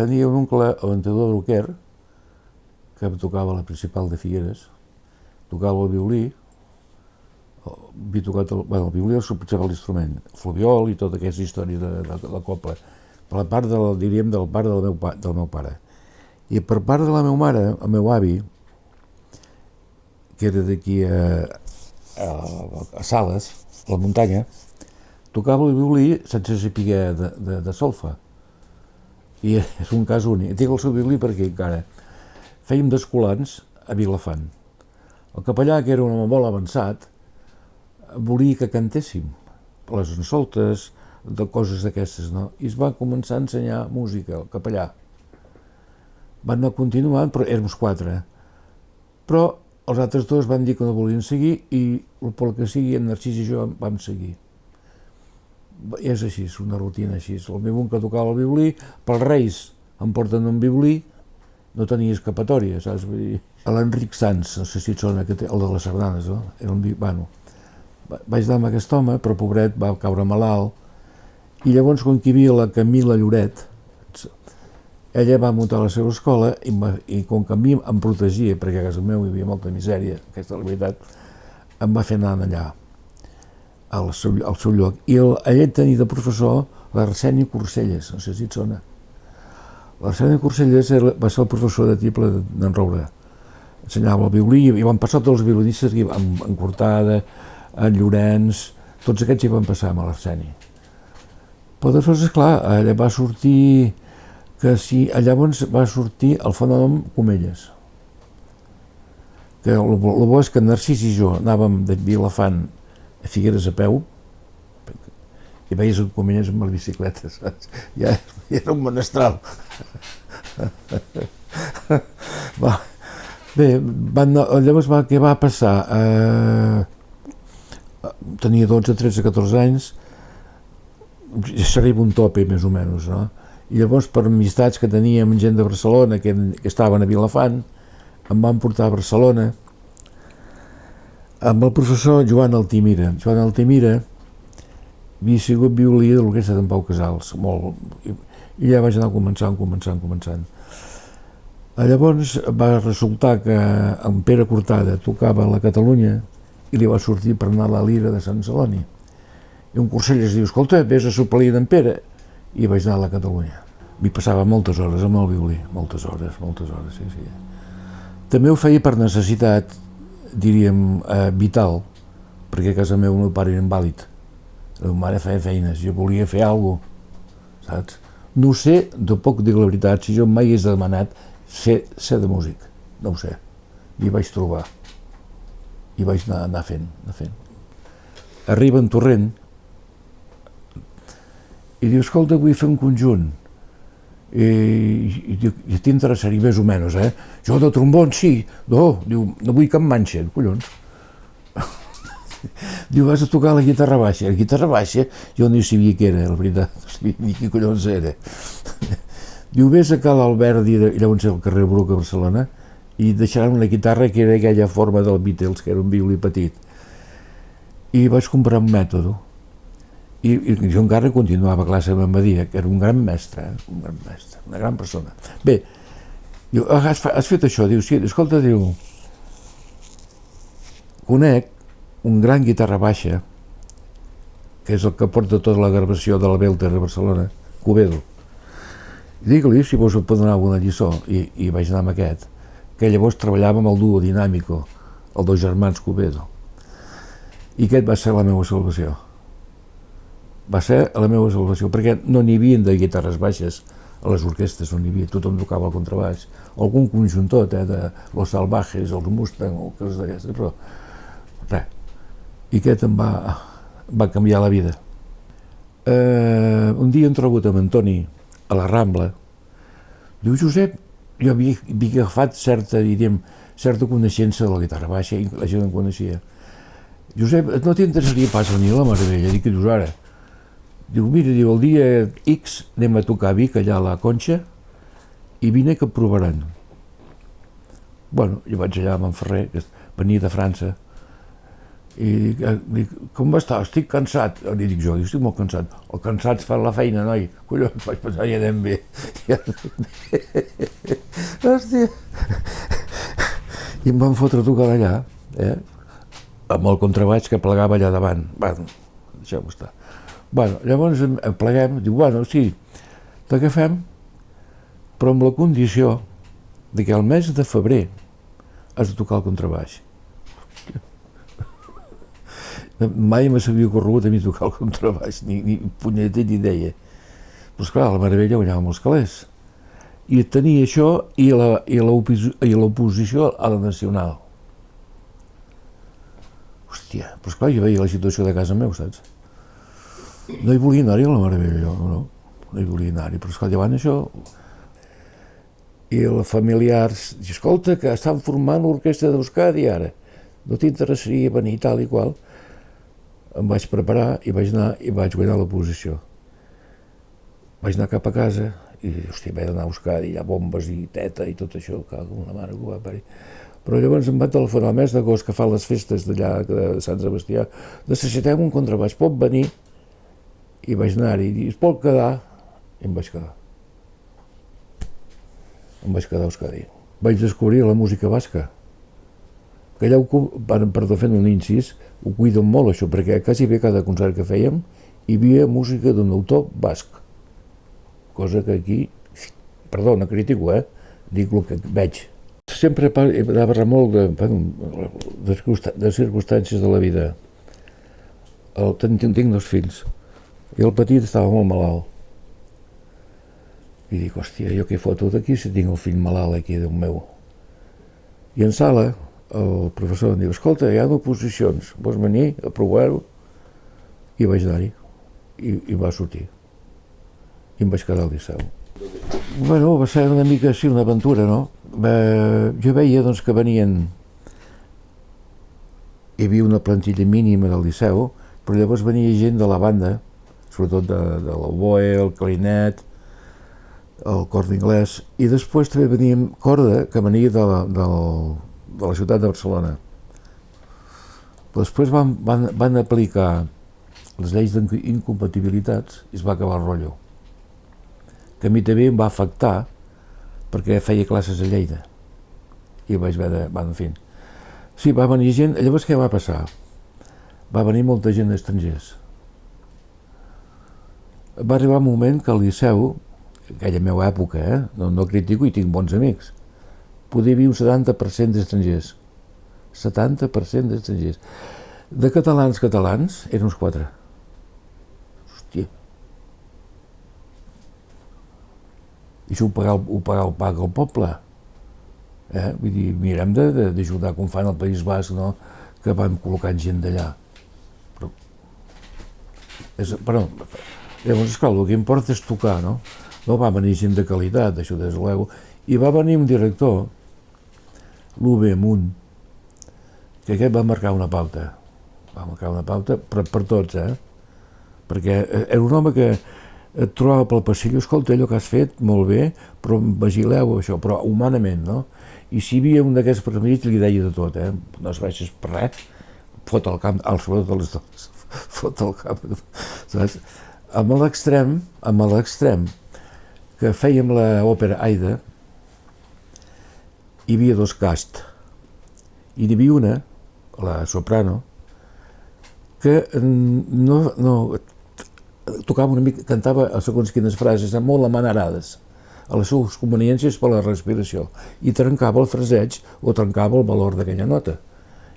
tenia un oncle, l'Antador Druquer, que tocava la principal de Figueres, tocava el violí, havia tocat el violí el principal instrument, el flabiol i tota aquesta història de la copla, per la part diríem, del pare del meu pare. I per part de la meva mare, el meu avi, que era d'aquí a Sales, a la muntanya, tocava el violí sense saber de solfa. I és un cas únic. Tinc el seu violí perquè encara fèiem d'escolans a Vilafant. El capellà, que era un home molt avançat, volia que cantéssim les ensoltes, de coses d'aquestes, no? I es va començar a ensenyar música, el capellà. Van anar continuant, però érem 4. Però els altres 2 van dir que no volien seguir i pel que sigui, en Narcís i jo vam seguir. I és així, és una rutina així. El meu oncle tocava el violí, pels Reis em porten un violí, no tenia escapatòria, saps? L'Enric Sans, no sé si et sona, el de les sardanes, no? Era bueno, vaig anar amb aquest home, però pobret va caure malalt, i llavors, com que hi havia la Camila Lloret, ella va muntar la seva escola i com que a mi em protegia, perquè a casa meu hi havia molta misèria, aquesta és la veritat, em va fer anar allà, al seu lloc. I ell tenia de professor l'Arseni Corselles, no sé si et sona. L'Arseni Corselles va ser el professor de tiple d'en Roure. Ensenyava el violí i van passar tots els violinistes, en Cortada, en Llorenç, tots aquests hi van passar amb l'Arseni. Però després, esclar, allà va sortir llavors va sortir el fenomen Comelles. Que el bo és que Narcís i jo anàvem de Vilafant a Figueres a peu i veies en Comelles amb les bicicletes, saps? Ja era un menestral. Bé, llavors què va passar? Tenia 12, 13, 14 anys, s'arriba un tope més o menys, no? I llavors, per amistats que teníem amb gent de Barcelona que estaven a Vilafant, em van portar a Barcelona amb el professor Joan Altimira. Joan Altimira havia sigut violí de l'orquestra d'en Pau Casals, molt, i ja vaig anar començant. Llavors va resultar que en Pere Cortada tocava a la Catalunya i li va sortir per anar a la Lira de Sant Celoni. I un Corselles diu, escolta, vés a suplir d'en Pere, i vaig anar a la Catalunya. M'hi passava moltes hores amb el violí, moltes hores, sí. També ho feia per necessitat, diríem, vital, perquè a casa meu el meu pare era invàlid, la meva mare feia feines, jo volia fer alguna cosa, saps? No sé, de poc dir la veritat, si jo mai hagués demanat ser de músic, no ho sé, i vaig trobar, i vaig anar fent. Arriba en Torrent, i diu, escolta, vull fer un conjunt. I t'interessaria més o menys, eh? Jo de trombon, sí. No, diu, no vull cap manxa, collons. Diu, vas a tocar la guitarra baixa. La guitarra baixa, jo no sabia què era, la veritat, no sabia ni què collons era. Diu, vés a Cal Alberdi, llavors al carrer Bruc a Barcelona, i deixaran una guitarra que era aquella forma del Beatles, que era un violí petit. I vaig comprar un mètode. I jo encara continuava a classe amb en Badia, que era un gran mestre, una gran persona. Bé, diu, has fet això? Diu, sí, escolta, diu, conec un gran guitarra baixa, que és el que porta tota la gravació de la Belter a Barcelona, Cubedo. Digue-li si vos pot donar alguna lliçó, i vaig anar amb aquest, que llavors treballava amb el duo Dinàmico, els 2 germans Cubedo. I aquest va ser la meva salvació. Perquè no n'hi havia de guitarres baixes a les orquestes, no n'hi havia, tothom tocava el contrabaix, algun conjuntot, de Los Salvajes, els Mustang, o coses d'aquestes, però res. I aquest em va canviar la vida. Un dia em trobo amb Antoni a la Rambla, diu, Josep, jo havia agafat certa coneixença de la guitarra baixa i la gent em coneixia. Josep, no t'interessaria pas venir a la Meravella? Dic, què dius ara? Diu, mira, el dia X anem a tocar a Vic, allà a la Conxa, i vine que provaran. Bueno, jo vaig allà amb en Ferrer, que venia de França, I dic, com va estar? Estic cansat. Li dic jo estic molt cansat. El cansat fa la feina, noi. Collons, vaig pensar, ja anem bé. Hòstia. I em van fotre a tocar allà, amb el contrabaix que plegava allà davant. Bueno, deixeu-ho estar. Bueno, llavors pleguem, diu, bueno, sí, t'agafem, però amb la condició de que al mes de febrer has de tocar el contrabaix. Mai me s'havia ocorregut a mi tocar el contrabaix, ni punyeta ni idea. Però esclar, a la Meravella guanyàvem els calés. I tenia això i l'oposició a la Nacional. Hòstia, però esclar, jo veia la situació de casa meu, saps? No hi volia anar-hi a la Meravella, no hi volia anar-hi, però esclar, llevant això... I els familiars, escolta, que estan formant l'orquestra d'Euskadi ara, no t'interessaria venir tal i qual? Em vaig preparar i vaig anar i vaig guanyar l'oposició. Vaig anar cap a casa i, hòstia, vaig anar a Euskadi, hi ha bombes i teta i tot això, cago en la mare que ho va parir. Però llavors em va telefonar el mes d'agost que fan les festes d'allà de Sant Sebastià, necessitem un contrabaix, pot venir? I vaig anar-hi i es pot quedar? I em vaig quedar. Em vaig quedar a Euskadi. Vaig descobrir la música basca. Que allà, perdó, fent un incís, ho cuiden molt això, perquè quasi bé cada concert que fèiem hi havia música d'un autor basc. Cosa que aquí, perdó, no critico, dic el que veig. Sempre he de parlar molt de circumstàncies de la vida. Tinc 2 fills i el petit estava molt malalt. I dic, hòstia, jo què foto d'aquí si tinc el fill malalt aquí del meu? I en sala, el professor em diu, escolta, hi ha oposicions, vols venir a provar-ho? I vaig anar-hi, i va sortir. I em vaig quedar al Liceu. Bueno, va ser una mica així, una aventura, no? Jo veia doncs, que venien... Hi havia una plantilla mínima del Liceu, però llavors venia gent de la banda, sobretot de l'oboe, el clarinet, el cor d'inglès, i després també veníem corda, que venia de la ciutat de Barcelona. Després van aplicar les lleis d'incompatibilitats i es va acabar el rotllo. Que a mi també em va afectar perquè feia classes a Lleida. I vaig haver de... en fi. Sí, va venir gent... Llavors què va passar? Va venir molta gent d'estrangers. Va arribar un moment que al Liceu, aquella meva època, no critico i tinc bons amics, podia haver un 70% d'estrangers. 70% d'estrangers. De catalans, eren uns 4. Hòstia. I això ho paga el poble. Vull dir, mirem d'ajudar com fan al País Basc, no? Que van col·locant gent d'allà. Però, llavors, esclar, el que importa és tocar, no? No va venir gent de qualitat, això des de l'ego. I va venir un director, l'Uwe Amunt, que aquest va marcar una pauta. Va marcar una pauta per tots, perquè era un home que et trobava pel passillo, escolta, allò que has fet, molt bé, però vigileu això, però humanament, no? I si hi havia un d'aquests permits, li deia de tot, no es baixes per res, fot el camp, sobretot a les dones, fot el camp, saps? Amb l'extrem, que fèiem l'òpera Aida, hi havia 2 casts, i n'hi havia una, la soprano, que no tocava una mica, cantava a segons quines frases, molt amanarades, a les seves conveniències per la respiració, i trencava el fraseig o trencava el valor d'aquella nota.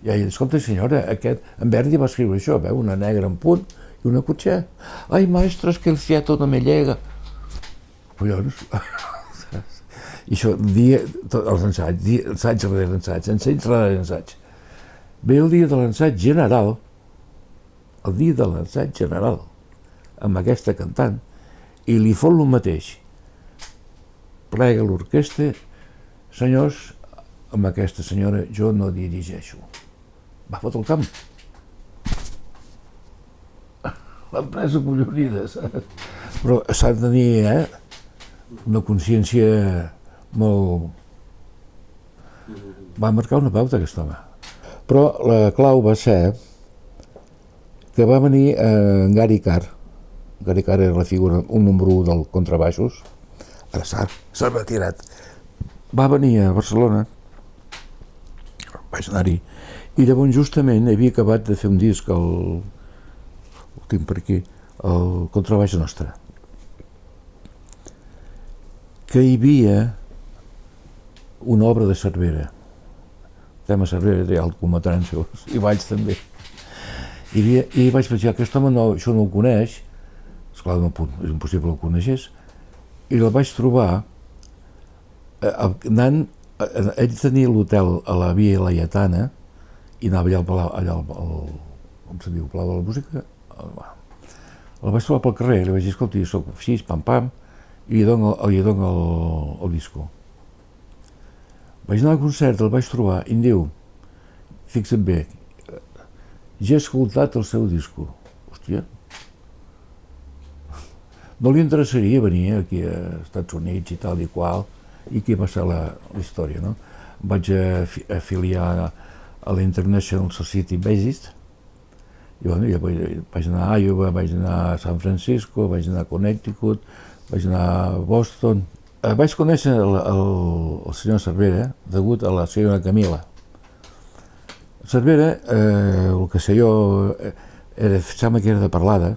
I ella, escolta senyora, en Verdi va escriure això, veu, una negra en punt i una cotxer. Ai, maestro, es que el fiato no me llega. Collons. I això, els ensaig darrere ensaig, ensaig darrere ensaig. Ve el dia de l'ensaig general, amb aquesta cantant, i li fot el mateix. Plega l'orquestra, senyors, amb aquesta senyora jo no dirigeixo. Va fotre el camp. L'han pres a collonides. Però s'ha de tenir, una consciència molt... Va marcar una pauta, aquest home. Però la clau va ser que va venir en Gary Carr. Gary Carr era la figura, un número 1 del contrabaixos, ara s'ha retirat. Va venir a Barcelona, vaig anar-hi, i llavors justament havia acabat de fer un disc, el tinc per aquí, el Contrabaix Nostre, que hi havia una obra de Cervera, tema Cervera, hi ha el Comatranços, i Valls també. I vaig pensar, aquest home no, això no ho coneix, esclar, no, és impossible que ho coneixés, i el vaig trobar anant, ell tenia l'hotel a la Via Laietana i anava allà al com se diu, Palau de la Música. El vaig trobar pel carrer, li vaig dir, escolta, jo soc així, pam, i li dono el disco. Vaig anar al concert, el vaig trobar i em diu, fixa't bé, ja he escoltat el seu disco. Hòstia, no li interessaria venir aquí als Estats Units i tal i qual, i aquí va ser la història, no? Vaig afiliar a l'International Society Bassist, i bueno, ja vaig anar a Iowa, vaig anar a San Francisco, vaig anar a Connecticut, vaig anar a Boston. Vaig conèixer el senyor Cervera degut a la senyora Camila. Cervera, el que sé jo, sembla que era de Parlada,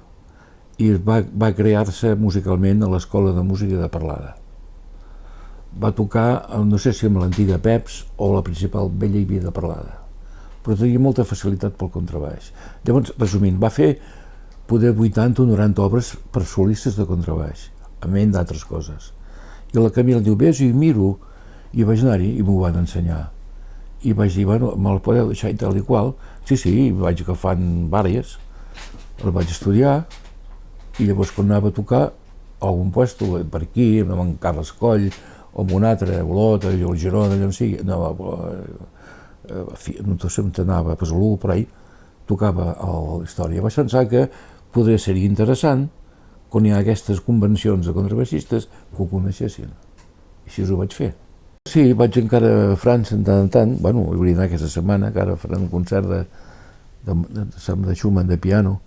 i va crear-se musicalment a l'Escola de Música de Parlada. Va tocar, no sé si amb l'antiga Peps o la principal Bella i Via de Parlada, però tenia molta facilitat pel contrabaix. Llavors, resumint, va fer poder 80 o 90 obres per solistes de contrabaix, a menys d'altres coses. I la Camila diu, vés, i miro, i vaig anar-hi i m'ho van ensenyar. I vaig dir, bueno, me'l podeu deixar i tal i qual? Sí, vaig agafant vàries, el vaig estudiar, i llavors quan anava a tocar a algun puesto, per aquí, amb en Carles Coll, o amb un altre, a Olot, a Girona, allà on sigui, anava no sé on anava, a Pesolú, per ahí, tocava la història. Vaig pensar que podria ser interessant quan hi ha aquestes convencions de contrabaixistes que ho coneixessin. I així ho vaig fer. Sí, vaig encara a França de tant en tant, bueno, hauria d'anar aquesta setmana, que ara faran un concert de Schumann de piano,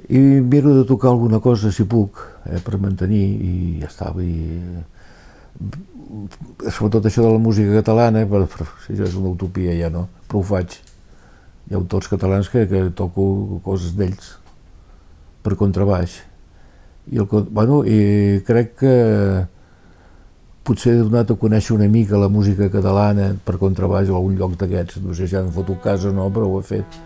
i miro de tocar alguna cosa si puc, per mantenir, i ja està, sobretot això de la música catalana, si ja és una utopia ja no, però ho faig. Hi ha autors catalans que toco coses d'ells per contrabaix, i crec que potser he donat a conèixer una mica la música catalana per contrabaix a algun lloc d'aquests, no sé si han fotut cas o no, però ho he fet.